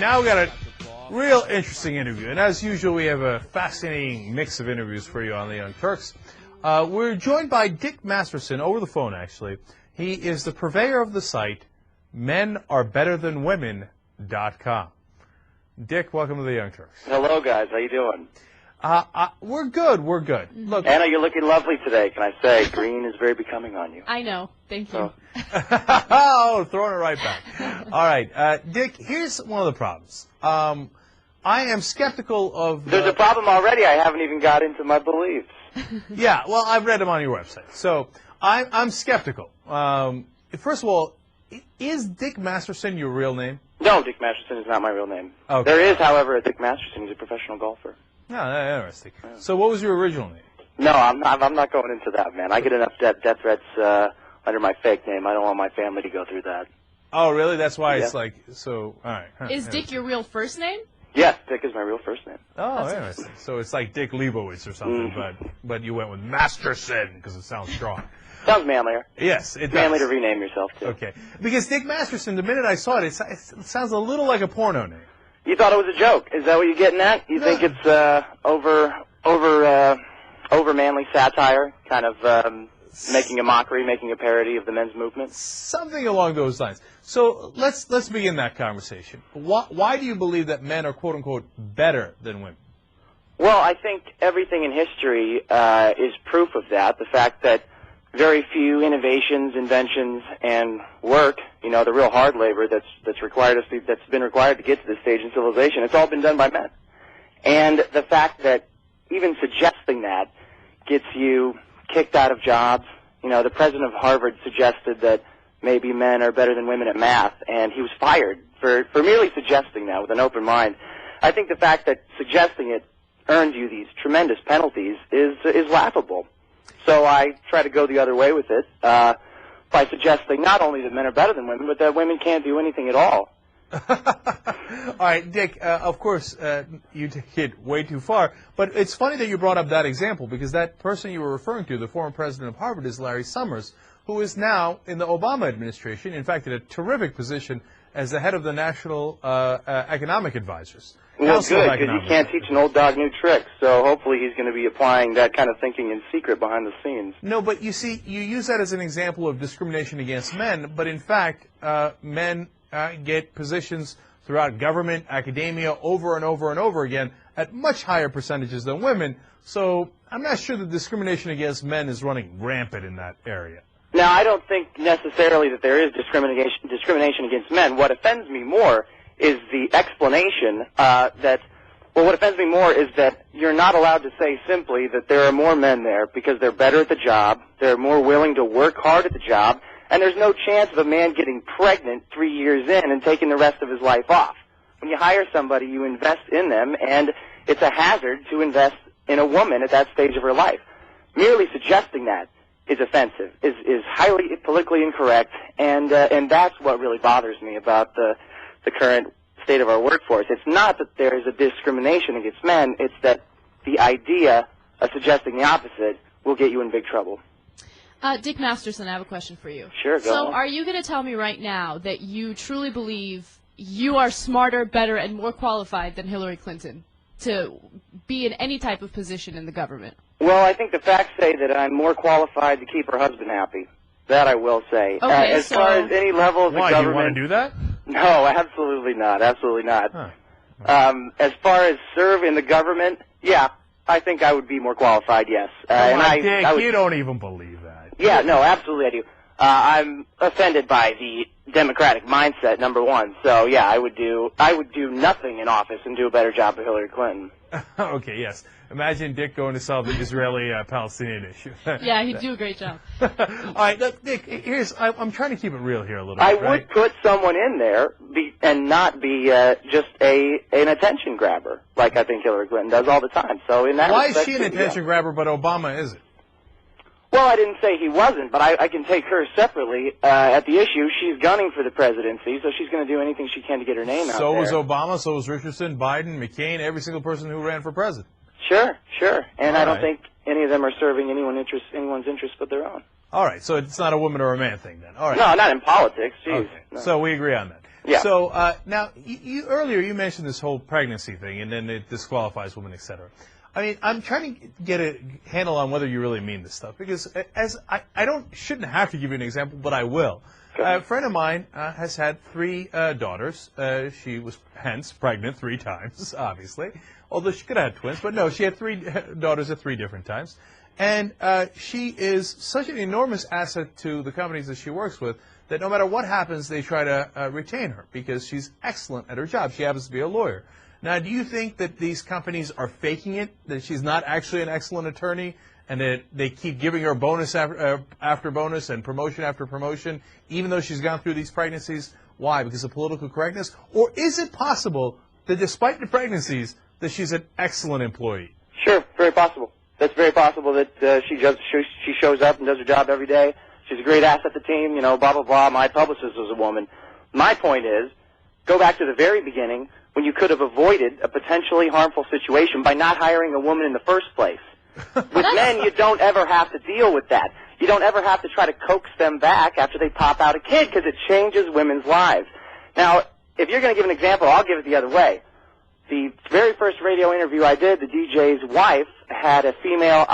Now we got a real interesting interview, and as usual, we have a fascinating mix of interviews for you on the Young Turks. We're joined by Dick Masterson over the phone, actually. He is the purveyor of the site menarbetterthanwomen.com. Dick, welcome to the Young Turks. Hello, guys. How you doing? We're good. We're good. Look, Anna, you're looking lovely today. Can I say green is very becoming on you? I know. Thank you. Oh, throwing it right back. All right, Dick. Here's one of the problems. I am skeptical of. There's a problem already. I haven't even got into my beliefs. Yeah, well, I've read them on your website, so I'm skeptical. First of all, is Dick Masterson your real name? No, Dick Masterson is not my real name. Okay. There is, however, a Dick Masterson. He's a professional golfer. Oh, interesting. So what was your original name? No, I'm not going into that, man. I get enough death threats under my fake name. I don't want my family to go through that. Oh, really? That's why Yeah. it's like, so, all right. Is Dick your real first name? Yes, Dick is my real first name. Oh, interesting. So it's like Dick Leibowitz or something, but you went with Masterson because it sounds strong. Sounds manlier. Yes, it does. Manly to rename yourself, too. Okay. Because Dick Masterson, the minute I saw it, it sounds a little like a porno name. You thought it was a joke. Is that what you're getting at? You think it's over manly satire, kind of making a mockery, making a parody of the men's movement? Something along those lines. So let's begin that conversation. Why do you believe that men are, quote unquote, better than women? Well, I think everything in history is proof of that. The fact that very few innovations, inventions, and work, the real hard labor that's been required to get to this stage in civilization, it's all been done by men. And the fact that even suggesting that gets you kicked out of jobs. The president of Harvard suggested that maybe men are better than women at math, and he was fired for merely suggesting that with an open mind. I think the fact that suggesting it earns you these tremendous penalties is laughable. So I try to go the other way with it by suggesting not only that men are better than women, but that women can't do anything at all. All right, Dick, of course, you take it way too far, but it's funny that you brought up that example because that person you were referring to, the former president of Harvard, is Larry Summers, who is now in the Obama administration, in fact, in a terrific position as the head of the National Economic Advisors. Well, good, because you can't teach an old dog new tricks, so hopefully he's going to be applying that kind of thinking in secret behind the scenes. No, but you see, you use that as an example of discrimination against men, but in fact, men get positions throughout government, academia, over and over and over again at much higher percentages than women, so I'm not sure that discrimination against men is running rampant in that area. Now, I don't think necessarily that there is discrimination against men. What offends me more is the explanation what offends me more is that you're not allowed to say simply that there are more men there because they're better at the job, they're more willing to work hard at the job, and there's no chance of a man getting pregnant 3 years in and taking the rest of his life off. When you hire somebody, you invest in them, and it's a hazard to invest in a woman at that stage of her life. Merely suggesting that is offensive, is highly politically incorrect, and that's what really bothers me about the current state of our workforce. It's not that there is a discrimination against men, it's that the idea of suggesting the opposite will get you in big trouble. Dick Masterson, I have a question for you. Sure, go So on. are you going to tell me right now that you truly believe you are smarter, better, and more qualified than Hillary Clinton to be in any type of position in the government? Well, I think the facts say that I'm more qualified to keep her husband happy. That I will say. Okay, as far as any level of the government... Why, you want to do that? No, absolutely not. Absolutely not. Huh. As far as serve in the government, yeah, I think I would be more qualified, yes. Dick, you don't even believe that. Yeah, no, absolutely I do. I'm offended by the democratic mindset, number one. So, yeah, I would do nothing in office and do a better job of Hillary Clinton. Okay, yes. Imagine Dick going to solve the Israeli-Palestinian issue. Yeah, he'd do a great job. All right, look, Dick, I'm trying to keep it real here a little bit. I would put someone in there and not be just an attention grabber, like I think Hillary Clinton does all the time. So in that Why is respect, she an attention grabber, but Obama isn't? Well, I didn't say he wasn't, but I can take her separately at the issue. She's gunning for the presidency, so she's going to do anything she can to get her name out there. So was Obama, so was Richardson, Biden, McCain, every single person who ran for president. Sure. And All I don't right. think any of them are serving anyone's interest but their own. All right, so it's not a woman or a man thing then. All right. No, not in politics. Jeez. Okay. No. So we agree on that. Yeah. So now, earlier you mentioned this whole pregnancy thing, and then it disqualifies women, etc. I mean, I'm trying to get a handle on whether you really mean this stuff, because shouldn't have to give you an example, but I will. A friend of mine has had 3 daughters. She was hence pregnant 3 times, obviously, although she could have had twins. But no, she had 3 daughters at 3 different times. And she is such an enormous asset to the companies that she works with that no matter what happens, they try to retain her because she's excellent at her job. She happens to be a lawyer. Now, do you think that these companies are faking it, that she's not actually an excellent attorney, and that they keep giving her bonus after bonus and promotion after promotion, even though she's gone through these pregnancies? Why? Because of political correctness? Or is it possible that despite the pregnancies, that she's an excellent employee? Sure, very possible. That's very possible that she shows up and does her job every day. She's a great asset to the team, blah, blah, blah. My publicist was a woman. My point is, go back to the very beginning when you could have avoided a potentially harmful situation by not hiring a woman in the first place. With men, you don't ever have to deal with that. You don't ever have to try to coax them back after they pop out a kid because it changes women's lives. Now, if you're going to give an example, I'll give it the other way. The very first radio interview I did, the DJ's wife had a female,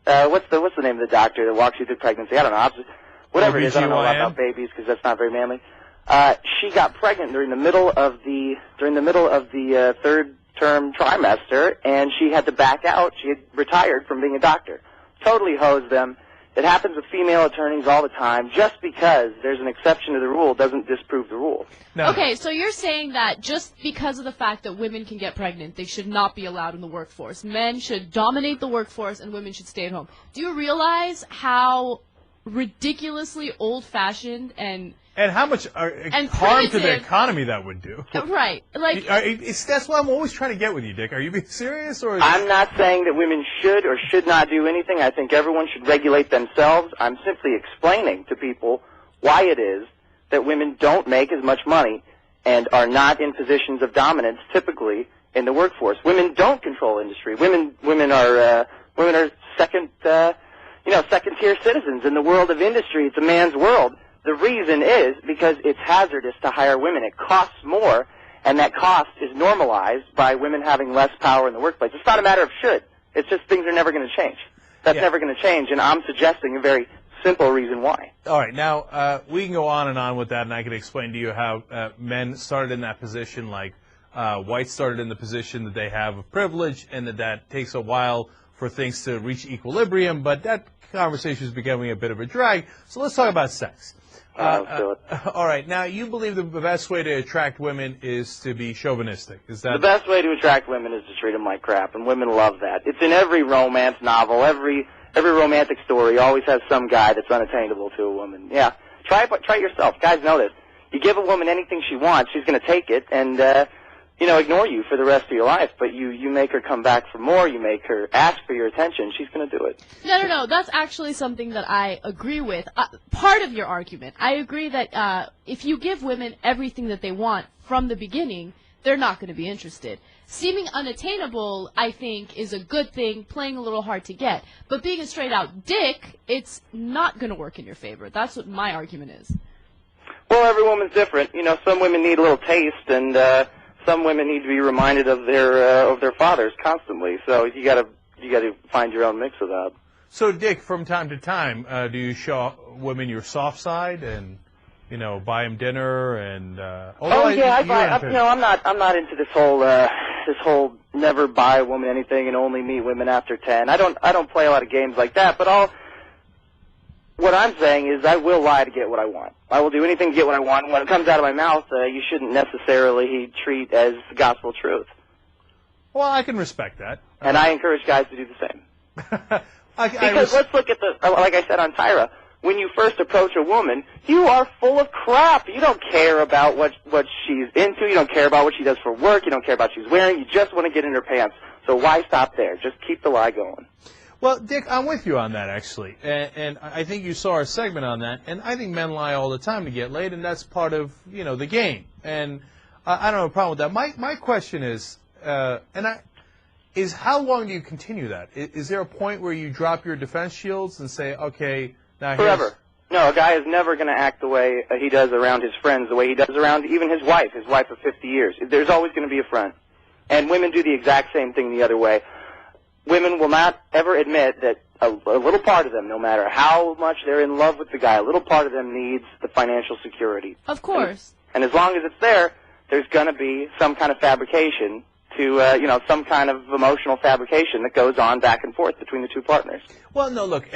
what's the name of the doctor that walks you through pregnancy? I don't know. Whatever it is, I don't know a lot about babies because that's not very manly. She got pregnant during the middle of the 3rd term trimester, and she had to back out. She had retired from being a doctor. Totally hosed them. It happens with female attorneys all the time. Just because there's an exception to the rule doesn't disprove the rule. No. Okay, so you're saying that just because of the fact that women can get pregnant, they should not be allowed in the workforce. Men should dominate the workforce, and women should stay at home. Do you realize how ridiculously old-fashioned and how much harm to the economy that would do? Right. That's what I'm always trying to get with you, Dick. Are you being serious? Or I'm not saying that women should or should not do anything. I think everyone should regulate themselves. I'm simply explaining to people why it is that women don't make as much money and are not in positions of dominance typically in the workforce. Women don't control industry. Women are second-tier citizens in the world of industry. It's a man's world. The reason is because it's hazardous to hire women. It costs more, and that cost is normalized by women having less power in the workplace. It's not a matter of should. It's just things are never going to change. That's never going to change, and I'm suggesting a very simple reason why. All right. Now, we can go on and on with that, and I can explain to you how men started in that position like whites started in the position that they have of privilege, and that takes a while for things to reach equilibrium, but that conversation is becoming a bit of a drag. So let's talk about sex. All right. Now, you believe the best way to attract women is to be chauvinistic. Is that the best way to attract women is to treat them like crap, and women love that. It's in every romance novel, every romantic story always has some guy that's unattainable to a woman. Yeah, try it yourself. Guys know this. You give a woman anything she wants, she's going to take it and ignore you for the rest of your life. But you make her come back for more. You make her ask for your attention. She's going to do it. No. That's actually something that I agree with. Part of your argument. I agree that if you give women everything that they want from the beginning, they're not going to be interested. Seeming unattainable, I think, is a good thing, playing a little hard to get. But being a straight-out dick, it's not going to work in your favor. That's what my argument is. Well, every woman's different. Some women need a little taste, and some women need to be reminded of their fathers constantly. So you got to find your own mix of that. So, Dick, from time to time, do you show women your soft side and buy them dinner and? I'm not into this whole never buy a woman anything and only meet women after 10. I don't play a lot of games like that. But what I'm saying is I will lie to get what I want. I will do anything to get what I want. When it comes out of my mouth, you shouldn't necessarily treat as gospel truth. Well, I can respect that. And I encourage guys to do the same. Because let's look at like I said on Tyra, when you first approach a woman, you are full of crap. You don't care about what she's into. You don't care about what she does for work. You don't care about what she's wearing. You just want to get in her pants. So why stop there? Just keep the lie going. Well, Dick, I'm with you on that, actually. And I think you saw our segment on that. And I think men lie all the time to get laid, and that's part of, the game. And I don't have a problem with that. My question is, how long do you continue that? Is there a point where you drop your defense shields and say, okay, now forever. No, a guy is never going to act the way he does around his friends, the way he does around even his wife of 50 years. There's always going to be a front. And women do the exact same thing the other way. Women will not ever admit that a little part of them, no matter how much they're in love with the guy, a little part of them needs the financial security. Of course. And as long as it's there, there's going to be some kind of fabrication to, some kind of emotional fabrication that goes on back and forth between the two partners. Well, no, look,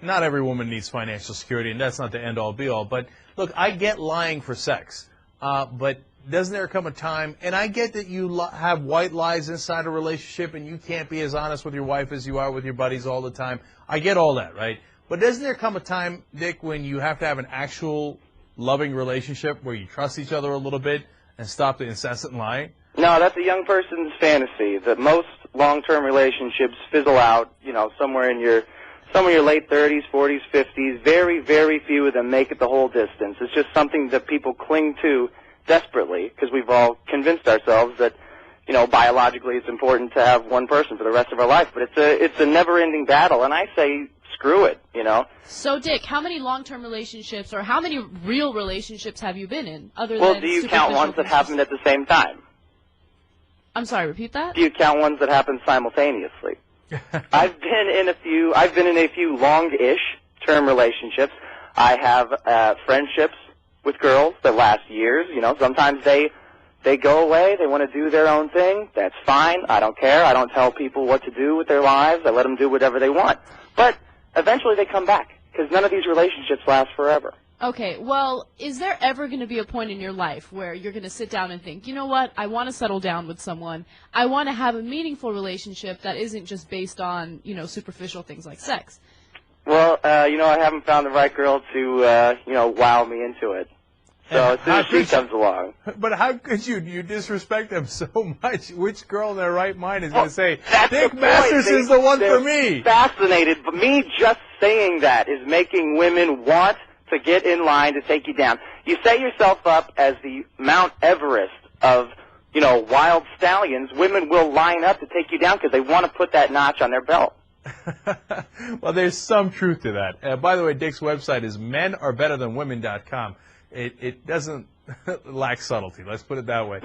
not every woman needs financial security, and that's not the end-all, be-all. But, look, I get lying for sex, but doesn't there come a time, and I get that you have white lies inside a relationship and you can't be as honest with your wife as you are with your buddies all the time. I get all that, right? But doesn't there come a time, Dick, when you have to have an actual loving relationship where you trust each other a little bit and stop the incessant lying? No, that's a young person's fantasy. That most long-term relationships fizzle out, somewhere in your late 30s, 40s, 50s. Very, very few of them make it the whole distance. It's just something that people cling to desperately because we've all convinced ourselves that, biologically it's important to have one person for the rest of our life. But it's a never-ending battle, and I say screw it, So, Dick, how many long-term relationships or how many real relationships have you been in other than Well, do you count ones that happened at the same time? I'm sorry, repeat that? Do you count ones that happen simultaneously? I've been in a few long-ish term relationships. I have friendships with girls that last years. Sometimes they go away. They want to do their own thing. That's fine. I don't care. I don't tell people what to do with their lives. I let them do whatever they want. But eventually they come back because none of these relationships last forever. Okay, well, is there ever going to be a point in your life where you're going to sit down and think, you know what, I want to settle down with someone. I want to have a meaningful relationship that isn't just based on, superficial things like sex? Well, I haven't found the right girl to, wow me into it. So as soon as she comes along. But how could you? You disrespect them so much. Which girl in their right mind is going to say, Dick Masterson's the one for me? Fascinated, but me just saying that is making women want to get in line to take you down. You set yourself up as the Mount Everest of, wild stallions. Women will line up to take you down because they want to put that notch on their belt. Well, there's some truth to that. By the way, Dick's website is menarbetterthanwomen.com. It doesn't lack subtlety. Let's put it that way.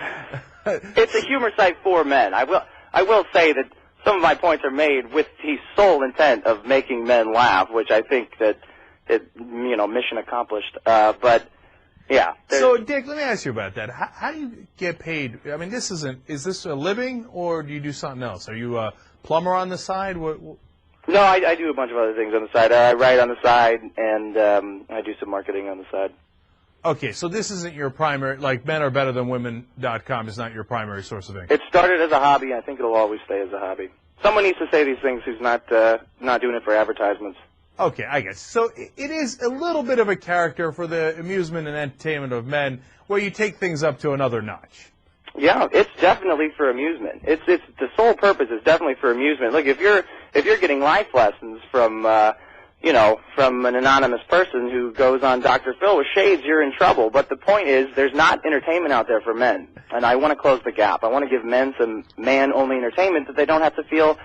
It's a humor site for men. I will say that some of my points are made with the sole intent of making men laugh, which I think that mission accomplished. But yeah. So, Dick, let me ask you about that. How do you get paid? I mean, is this a living or do you do something else? Are you a plumber on the side? No, I do a bunch of other things on the side. I write on the side, and I do some marketing on the side. Okay, so this isn't your primary, like menarbetterthanwomen.com is not your primary source of income. It started as a hobby. I think it'll always stay as a hobby. Someone needs to say these things who's not doing it for advertisements. Okay, I guess. So it is a little bit of a character for the amusement and entertainment of men where you take things up to another notch. Yeah, it's definitely for amusement. It's the sole purpose is definitely for amusement. Look, if you're getting life lessons from from an anonymous person who goes on Dr. Phil with shades, you're in trouble. But the point is, there's not entertainment out there for men, and I want to close the gap. I want to give men some man-only entertainment that they don't have to feel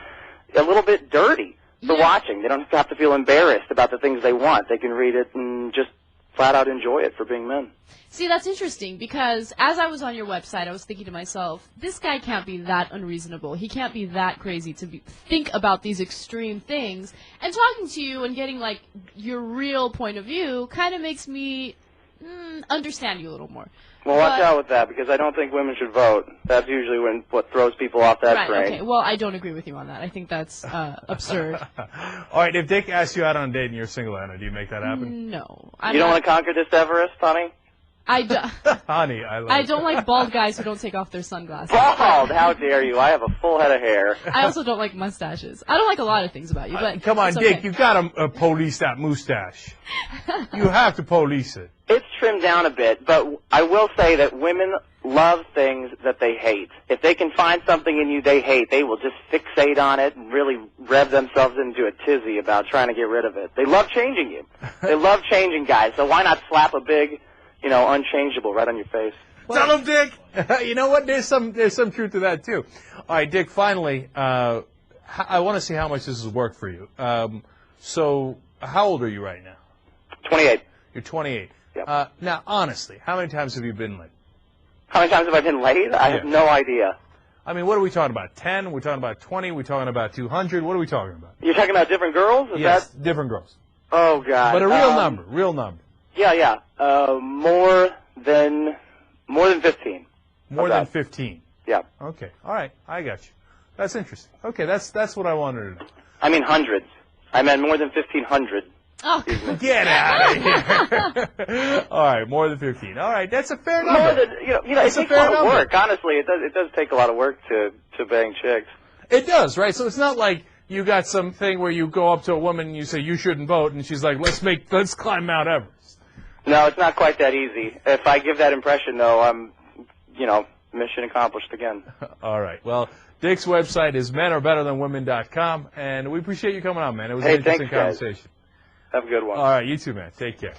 a little bit dirty for watching. They don't have to feel embarrassed about the things they want. They can read it and just flat out enjoy it for being men. See, that's interesting because as I was on your website, I was thinking to myself, this guy can't be that unreasonable. He can't be that crazy to think about these extreme things. And talking to you and getting, like, your real point of view kind of makes me understand you a little more. Well, watch out with that because I don't think women should vote. That's usually what throws people off that train. Okay. Well, I don't agree with you on that. I think that's absurd. All right, if Dick asks you out on a date and you're single, Anna, do you make that happen? No. You don't want to conquer this Everest, honey? Honey, I don't like bald guys who don't take off their sunglasses. Bald? How dare you? I have a full head of hair. I also don't like mustaches. I don't like a lot of things about you, but come on, it's Dick, okay. you got to police that mustache. You have to police it. It's trimmed down a bit, but I will say that women love things that they hate. If they can find something in you they hate, they will just fixate on it and really rev themselves into a tizzy about trying to get rid of it. They love changing you. They love changing guys, so why not slap a big, unchangeable right on your face? Well, tell him, Dick. You know what? There's some truth to that too. All right, Dick. Finally, I want to see how much this has worked for you. So, how old are you right now? 28. You're 28. Yep. Now, honestly, how many times have you been late? How many times have I been late? I have no idea. I mean, what are we talking about? 10? We're talking about 20? We're talking about 200? What are we talking about? You're talking about different girls? Yes, different girls. Oh, God. But a real number, real number. Yeah. More than 15. More than 15. Yeah. Okay. All right. I got you. That's interesting. Okay. That's what I wanted to know. I mean hundreds. I meant more than 1,500. Oh, get out of here! All right, more than 15. All right, that's a fair number. More than it takes a lot of work. Honestly, it does take a lot of work to bang chicks. It does, right? So it's not like you got something where you go up to a woman and you say you shouldn't vote, and she's like, let's climb Mount Everest. No, it's not quite that easy. If I give that impression, though, I'm mission accomplished again. All right. Well, Dick's website is menarbetterthanwomen.com, and we appreciate you coming on, man. It was an interesting conversation. Have a good one. All right, you too, man. Take care.